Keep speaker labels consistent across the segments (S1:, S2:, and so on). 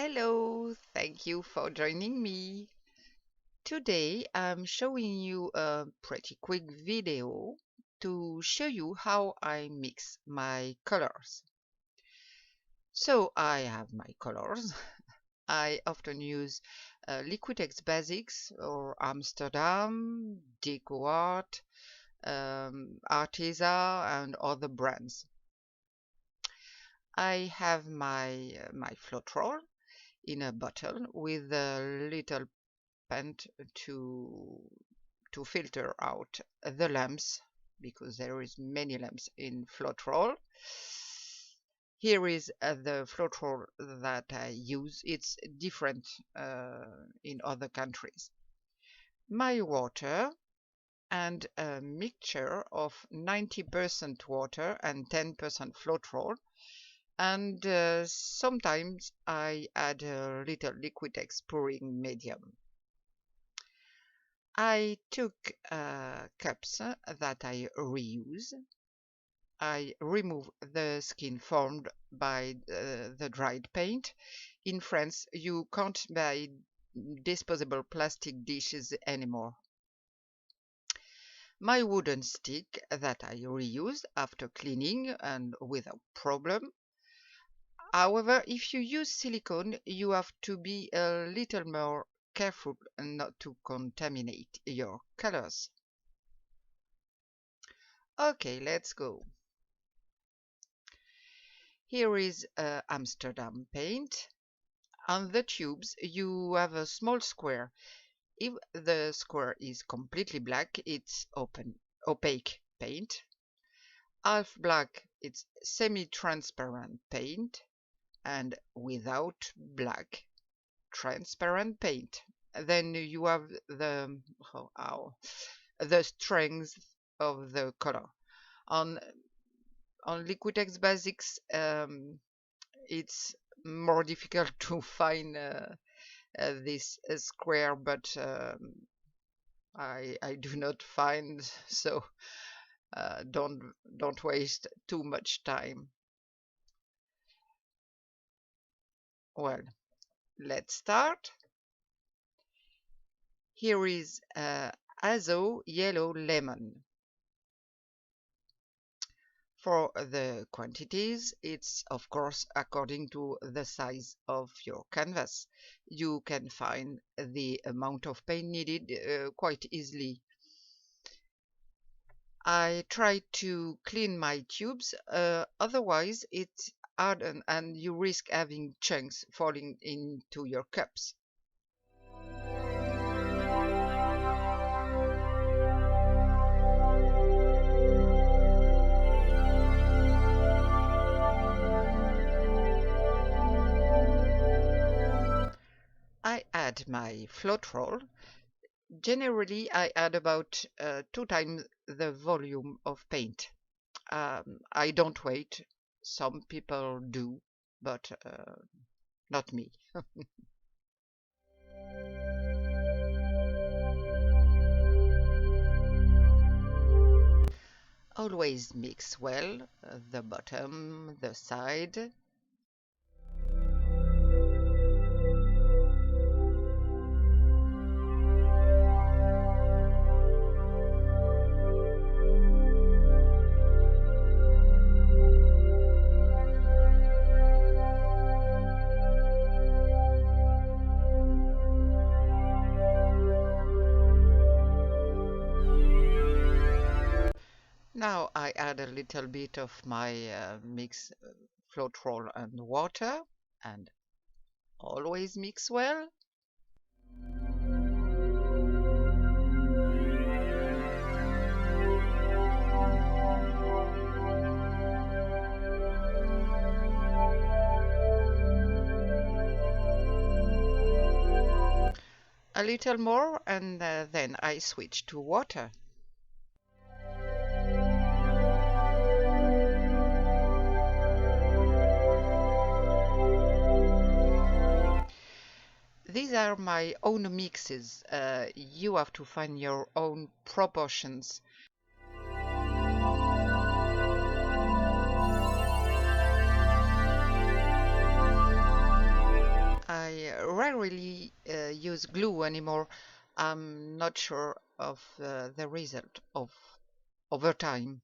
S1: Hello, thank you for joining me. Today I'm showing you a pretty quick video to show you how I mix my colors. So I have my colors. I often use Liquitex Basics or Amsterdam, Deco Art, Arteza and other brands. I have my Floetrol in a bottle with a little paint to filter out the lamps because there is many lamps in Floetrol. Here is the Floetrol that I use. It's different in other countries. My water and a mixture of 90% water and 10% Floetrol, and sometimes I add a little Liquitex pouring medium. I took cups that I reuse. I remove the skin formed by the dried paint. In France, you can't buy disposable plastic dishes anymore. My wooden stick that I reuse after cleaning and without problem. However, if you use silicone, you have to be a little more careful not to contaminate your colors. Okay, let's go. Here is Amsterdam paint. On the tubes, you have a small square. If the square is completely black, it's opaque paint. Half black, it's semi-transparent paint. And without black, transparent paint. Then you have the strength of the color. On Liquitex Basics, it's more difficult to find this square, but I do not find, so don't waste too much time. Well, let's start. Here is Azo Yellow Lemon. For the quantities, it's of course according to the size of your canvas. You can find the amount of paint needed quite easily. I try to clean my tubes, otherwise it's hard and you risk having chunks falling into your cups. I add my Floetrol. Generally, I add about 2 times the volume of paint. I don't wait. Some people do, but not me. Always mix well, the bottom, the side. Now I add a little bit of my mix Floetrol and water and always mix well. A little more and then I switch to water. These are my own mixes. You have to find your own proportions. I rarely use glue anymore. I'm not sure of the result of over time.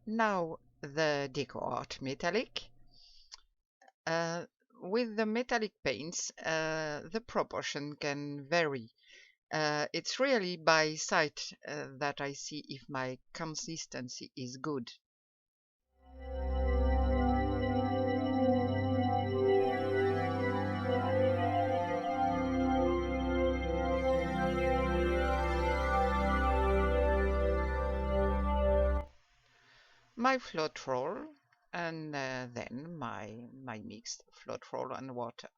S1: Now the Deco Art Metallic. Uh, with the metallic paints, the proportion can vary. It's really by sight that I see if my consistency is good. My Floetrol and then my mixed Floetrol and water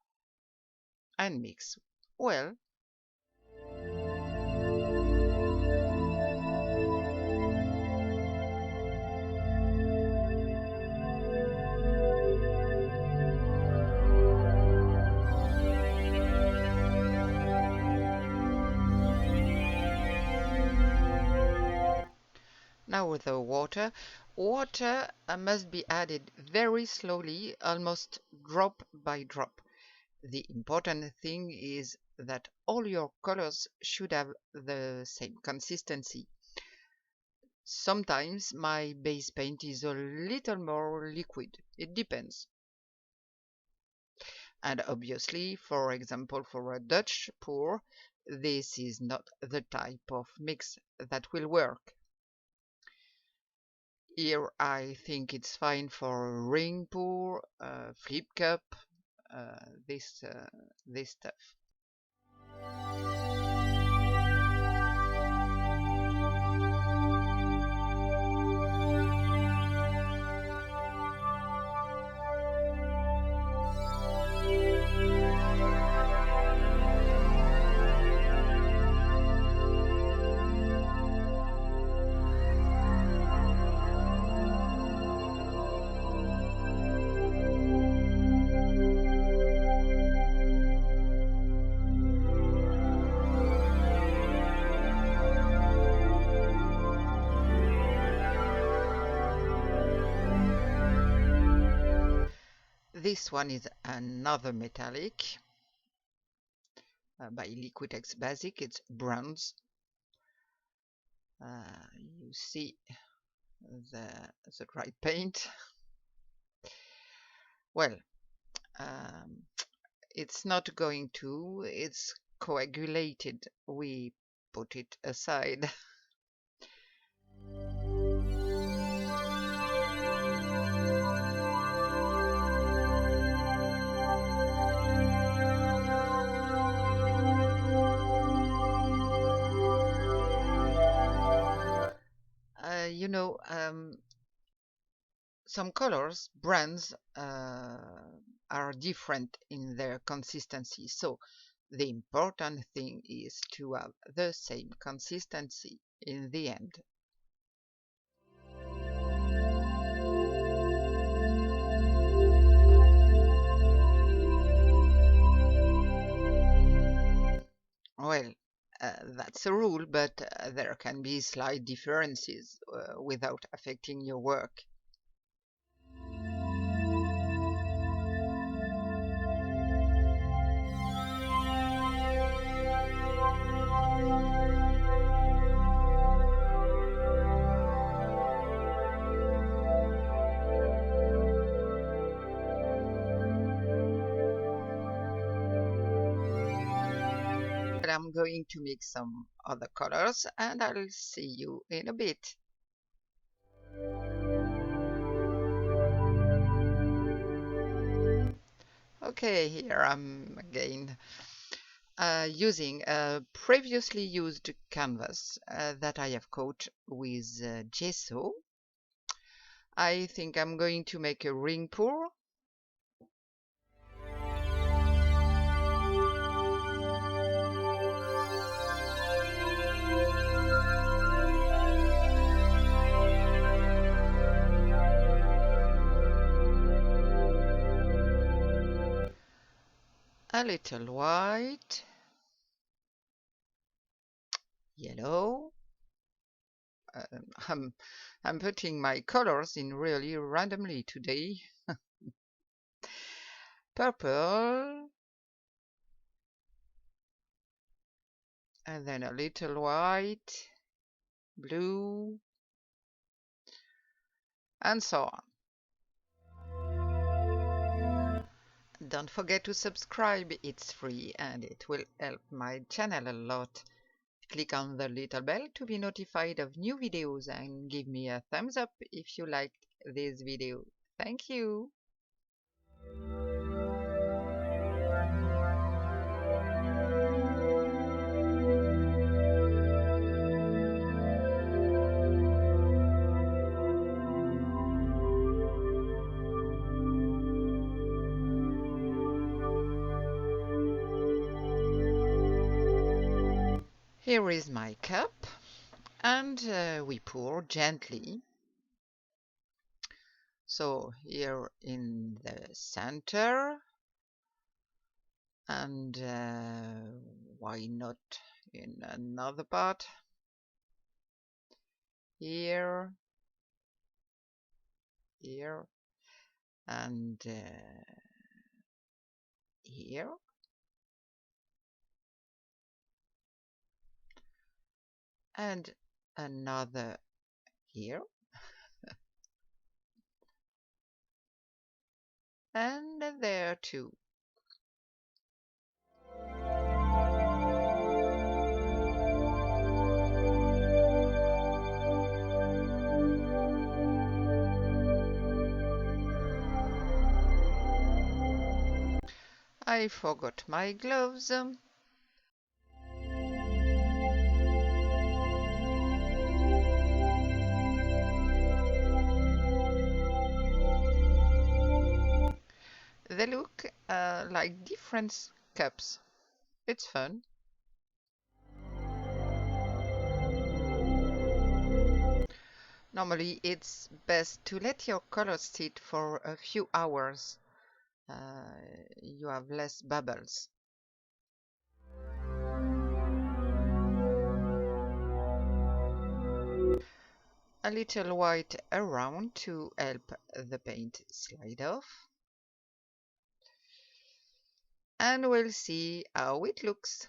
S1: and mix well. Now with the water must be added very slowly, almost drop by drop. The important thing is that all your colors should have the same consistency. Sometimes my base paint is a little more liquid. It depends. And obviously, for example, for a Dutch pour, this is not the type of mix that will work. Here I think it's fine for a ring pour, flip cup, uh, this uh, this stuff. This one is another metallic by Liquitex Basic. It's bronze. You see the dry paint. Well, um, it's not going to. It's coagulated. We put it aside. You know, some colors, brands are different in their consistency. So the important thing is to have the same consistency in the end. Well, that's a rule, but there can be slight differences without affecting your work. But I'm going to mix some other colors and I'll see you in a bit. Okay, here I'm again using a previously used canvas that I have coated with gesso. I think I'm going to make a ring pour. A little white, yellow, I'm putting my colors in really randomly today. Purple, and then a little white, blue, and so on. Don't forget to subscribe, it's free and it will help my channel a lot. Click on the little bell to be notified of new videos and give me a thumbs up if you liked this video. Thank you! Here is my cup, and we pour gently. So here in the center, and why not in another part? Here, and here. And another here. And there too. I forgot my gloves. They look like different cups. It's fun. Normally, it's best to let your colors sit for a few hours. You have less bubbles. A little white around to help the paint slide off. And we'll see how it looks.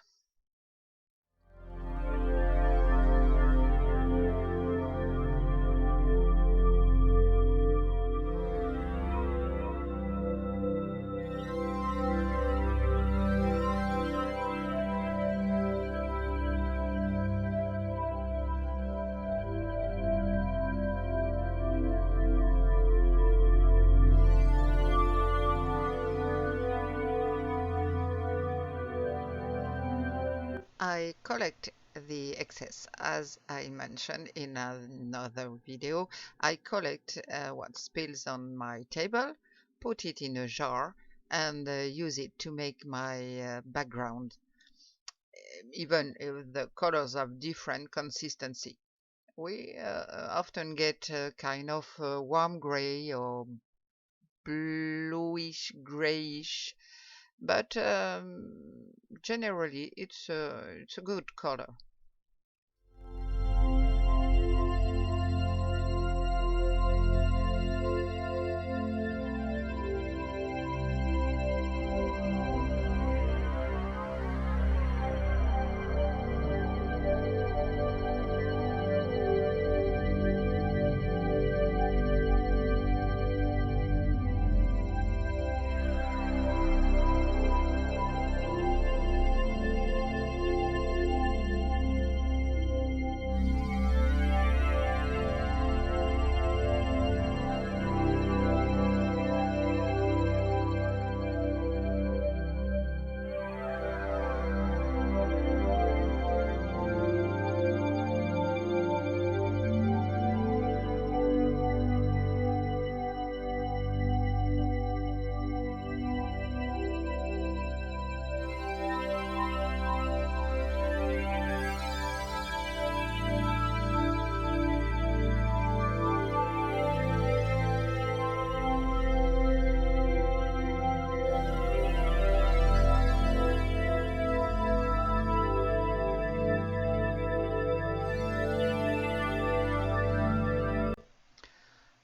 S1: I collect the excess, as I mentioned in another video. I collect what spills on my table, put it in a jar, and use it to make my background, even if the colors have different consistency. We often get kind of warm gray or bluish grayish, but generally it's a good color.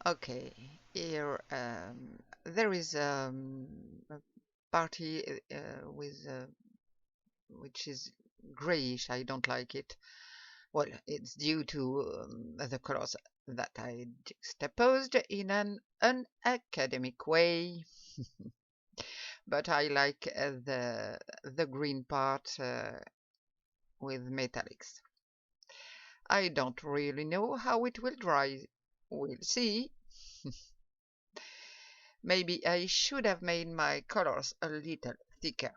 S1: Okay, here there is a party with which is grayish. I don't like it. Well, it's due to the colors that I juxtaposed in an unacademic way. But I like the green part with metallics. I don't really know how it will dry. We'll see. Maybe I should have made my colors a little thicker.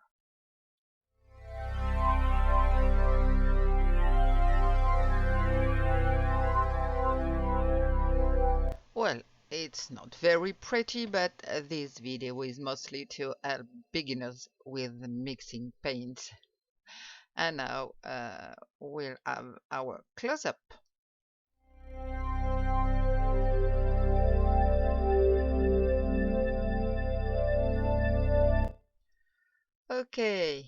S1: Well, it's not very pretty, but this video is mostly to help beginners with mixing paints. And now we'll have our close-up. Okay,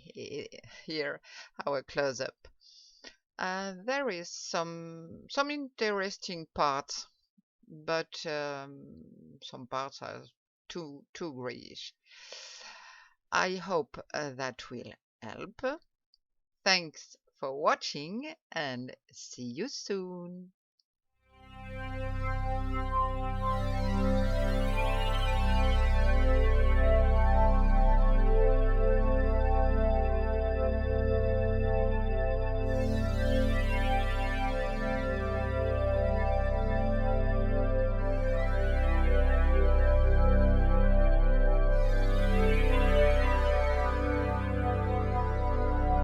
S1: here our close-up. There is some interesting parts, but some parts are too grayish. I hope that will help. Thanks for watching and see you soon.